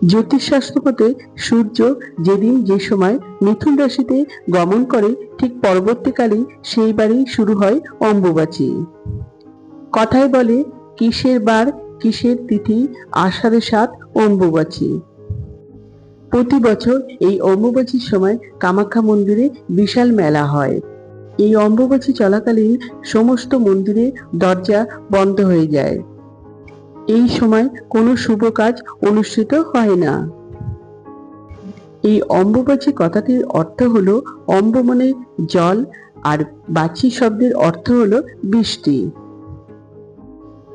জ্যোতিষশাস্ত্র মতে সূর্য যেদিন যে সময় মিথুন রাশিতে গমন করে ঠিক পরবর্তীকালেই সেই বারেই শুরু হয় অম্বুবাচী। কথায় বলে কিসের বার কিসের তিথি, আষাঢ়ে ৭ অম্বুবাচী। প্রতি বছর এই অম্বুবাচীর সময় কামাখ্যা মন্দিরে বিশাল মেলা হয়। এই অম্বুবাচী চলাকালীন সমস্ত মন্দিরে দরজা বন্ধ হয়ে যায়। এই সময় কোনো শুভ কাজ অনুষ্ঠিত হয় না। এই অম্বুবাচী কথাটির অর্থ হলো অম্ব মানে জল, আর বাচী শব্দের অর্থ হলো বৃষ্টি।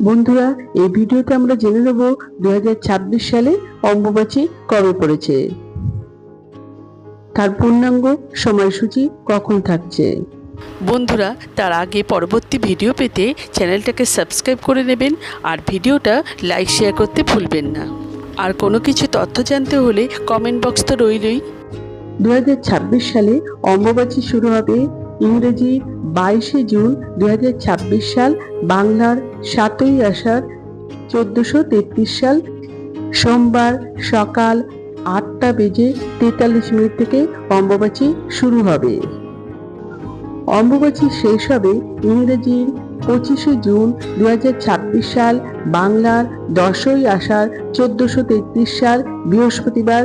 বন্ধুরা, এই ভিডিওতে আমরা জেনে নেব 2026 সালে অম্বুবাচী কবে পড়েছে, তার পূর্ণাঙ্গ সময়সূচি কখন থাকছে। বন্ধুরা, তার আগে পরবর্তী ভিডিও পেতে চ্যানেলটাকে সাবস্ক্রাইব করে নেবেন আর ভিডিওটা লাইক শেয়ার করতে ভুলবেন না। আর কোনো কিছু তথ্য জানতে হলে কমেন্ট বক্স তো রইলই। 2026 সালে অম্বুবাচী শুরু হবে ইংরেজি 22শে জুন 2026 সাল, বাংলার 7ই আষাঢ় 1433 সাল সোমবার সকাল 8:43 থেকে অম্বুবাচী শুরু হবে। অম্বুবাচী শেষ হবে ইংরেজির 25শে জুন 2026 সাল, বাংলার 10ই আষাঢ় 1433 সাল বৃহস্পতিবার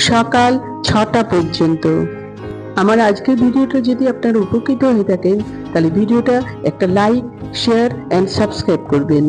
সকাল 6টা পর্যন্ত। আমার আজকের ভিডিওটা যদি আপনারা উপকৃত হয়ে থাকেন তাহলে ভিডিওটা একটা লাইক, শেয়ার এন্ড সাবস্ক্রাইব করবেন।